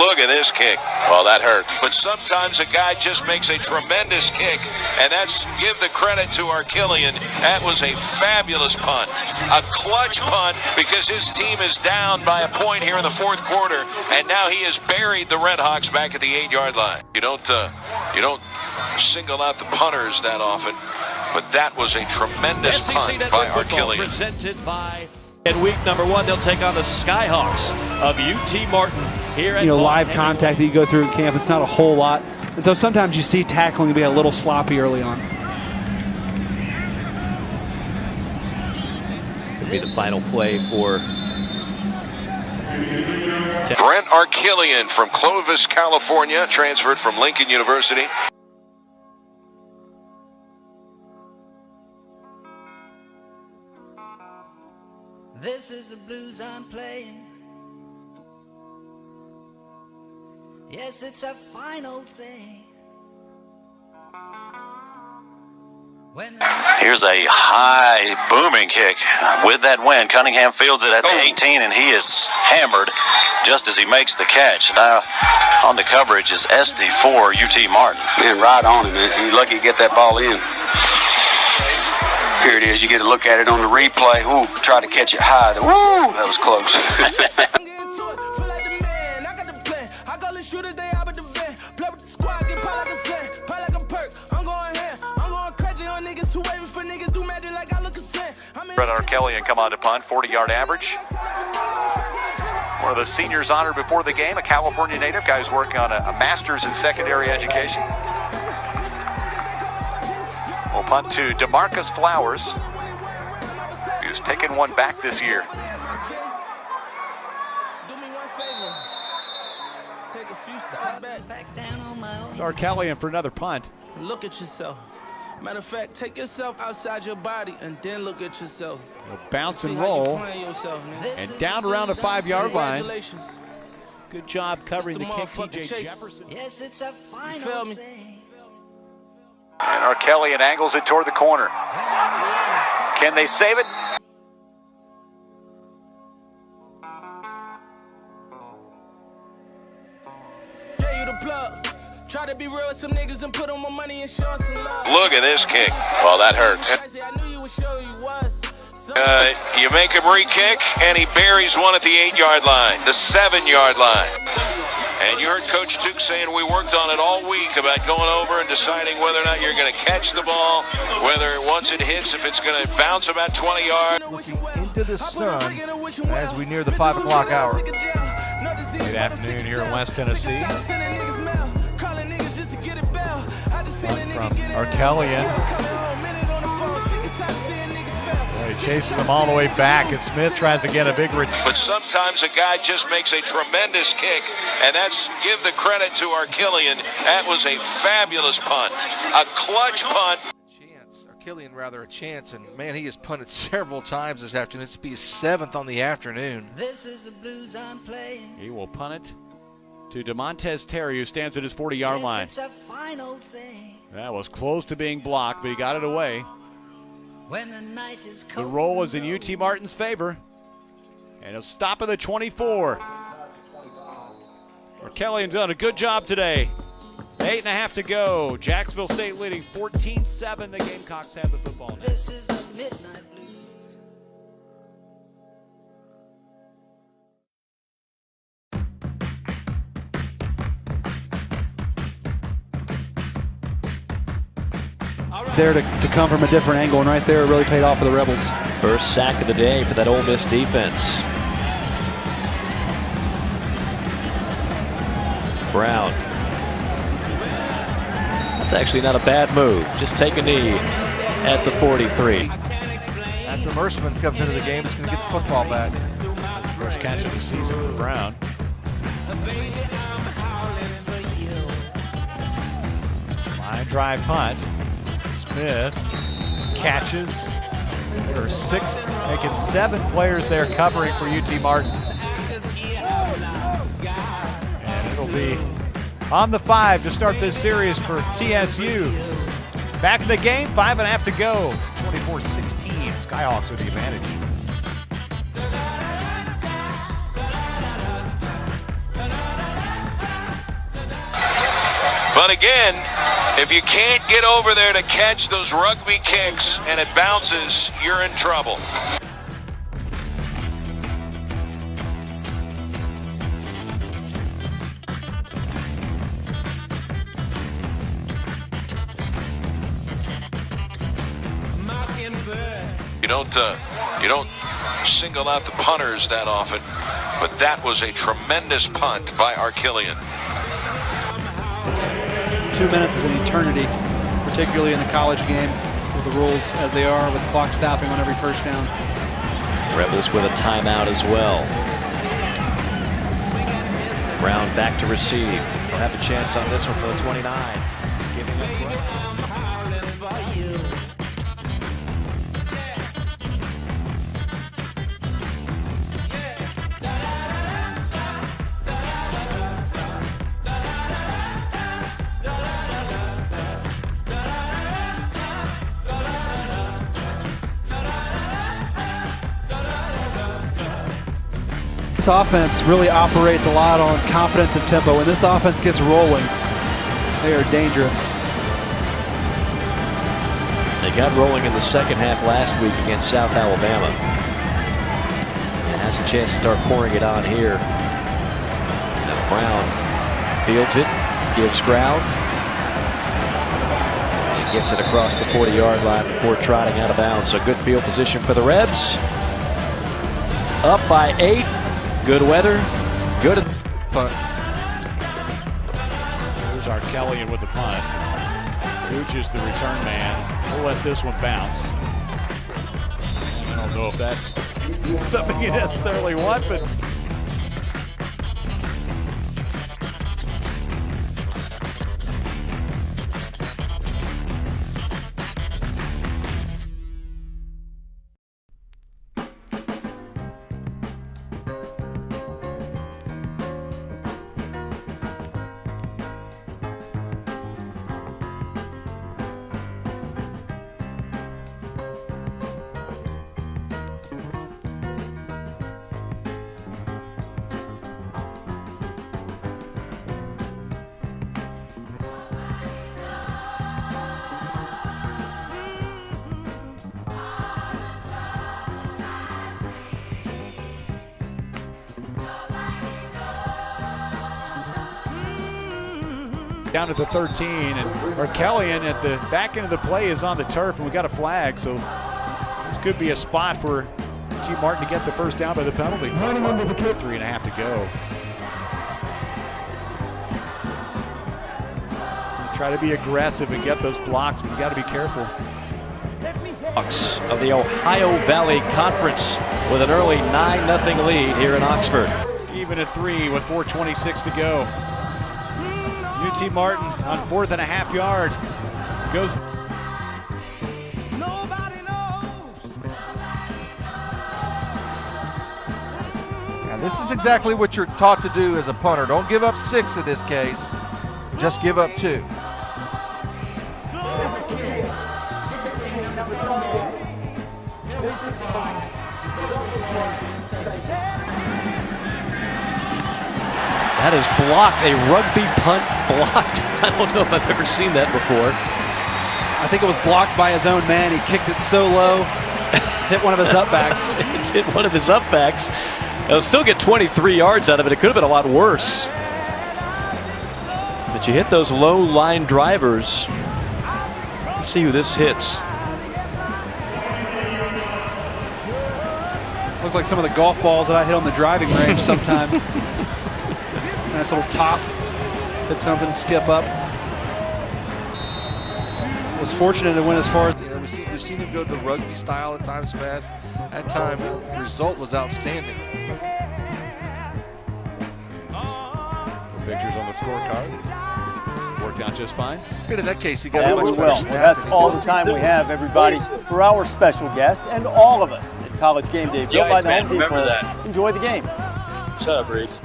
Look at this kick. Well, that hurt. But sometimes a guy just makes a tremendous kick, and that's give the credit to Arkillian. That was a fabulous punt. A clutch punt because his team is down by a point here in the fourth quarter, and now he has buried the Redhawks back at the 8-yard line. You don't single out the punters that often, but that was a tremendous punt by Arkillian. Presented by... In week number 1, they'll take on the Skyhawks of UT Martin here at live contact that you go through in camp. It's not a whole lot, and so sometimes you see tackling be a little sloppy early on. It'll be the final play for Brent Arkillian from Clovis, California, transferred from Lincoln University. This is the blues I'm playing. Yes, it's a fine old thing. Here's a high booming kick with that wind. Cunningham fields it at the 18, and he is hammered just as he makes the catch. Now on the coverage is Esty for UT Martin. Man, right on him, man. You're lucky to get that ball in. Here it is. You get to look at it on the replay. Ooh, try to catch it high. Woo, that was close. Brett Arkillian come on to punt, 40-yard average. One of the seniors honored before the game, a California native, guy who's working on a master's in secondary education. We'll punt to DeMarcus Flowers, who's taken one back this year. Arkillian for another punt. Look at yourself. Matter of fact, take yourself outside your body and then look at yourself. A bounce and roll, and down around the 5-yard line. good job covering the kick, TJ Jefferson. Yes, it's a final thing. And Arkillian angles it toward the corner. Can they save it? Try to be real with some niggas and put on my money and show some love. Look at this kick. Well, that hurts. You make him re-kick, and he buries one at the 8-yard line, the 7-yard line. And you heard Coach Duke saying we worked on it all week about going over and deciding whether or not you're going to catch the ball, whether once it hits, if it's going to bounce about 20 yards. Looking into the sun as we near the 5 o'clock hour. Good afternoon here in West Tennessee. From Arkillian. He chases him all the way back as Smith tries to get a big return. But sometimes a guy just makes a tremendous kick, and that's give the credit to Arkillian. That was a fabulous punt, a clutch punt. Arkillian rather a chance, and man, he has punted several times this afternoon. It's be his 7th on the afternoon. This is the blues I'm playing. He will punt it to DeMontez Terry, who stands at his 40-yard line. It's a final thing. That was close to being blocked, but he got it away. When the night is cold, the roll is in UT Martin's favor, and he'll stop at the 24. Arkillian's done a good job today. 8.5 to go. Jacksonville State leading 14-7. The Gamecocks have the football now. This is the midnight blues. There to come from a different angle, and right there it really paid off for the Rebels. First sack of the day for that Ole Miss defense. Brown. That's actually not a bad move. Just take a knee at the 43. After Mercerman comes into the game, he's going to get the football back. First catch of the season for Brown. Line drive punt. Smith catches. There are 6, making 7 players there covering for UT Martin. And it'll be on the 5 to start this series for TSU. Back in the game, 5.5 to go. 24-16, Skyhawks with the advantage. But again, if you can't get over there to catch those rugby kicks and it bounces, you're in trouble. You don't single out the punters that often, but that was a tremendous punt by Arquillian. It's 2 minutes is an eternity, particularly in the college game with the rules as they are, with the clock stopping on every first down. Rebels with a timeout as well. Brown back to receive. They'll have a chance on this one for the 29. Giving up. This offense really operates a lot on confidence and tempo. When this offense gets rolling, they are dangerous. They got rolling in the second half last week against South Alabama. And has a chance to start pouring it on here. Now Brown fields it, gives ground. He gets it across the 40-yard line before trotting out of bounds. So good field position for the Rebs. Up by 8. Good weather, good punt. There's Arquillian with the punt. Gooch is the return man. We'll let this one bounce. I don't know if that's something you necessarily want, but down at the 13, and Arquillian at the back end of the play is on the turf, and we got a flag, so this could be a spot for G. Martin to get the first down by the penalty. 3.5 to go. Try to be aggressive and get those blocks, but you got to be careful. Bucks of the Ohio Valley Conference with an early 9-0 lead here in Oxford. Even at 3 with 4:26 to go. UT Martin on 4th and a half yard goes. Nobody knows. Now this is exactly what you're taught to do as a punter. Don't give up 6 in this case. Just give up 2. That is blocked, a rugby punt blocked. I don't know if I've ever seen that before. I think it was blocked by his own man. He kicked it so low, hit one of his upbacks. It hit one of his upbacks. He'll still get 23 yards out of it. It could have been a lot worse. But you hit those low line drivers. Let's see who this hits. Looks like some of the golf balls that I hit on the driving range sometime. Nice little top. Hit something, skip up. Was fortunate to win as far as. You know, we've seen him go to the rugby style at times past. That time, the result was outstanding. Pictures on the scorecard. Worked out just fine. Good, in that case, he got a much better well. snap. That's all the time we have, everybody, for our special guest and all of us at College Game Day. Built by the Home Depot. Enjoy the game. Shut up, Reese.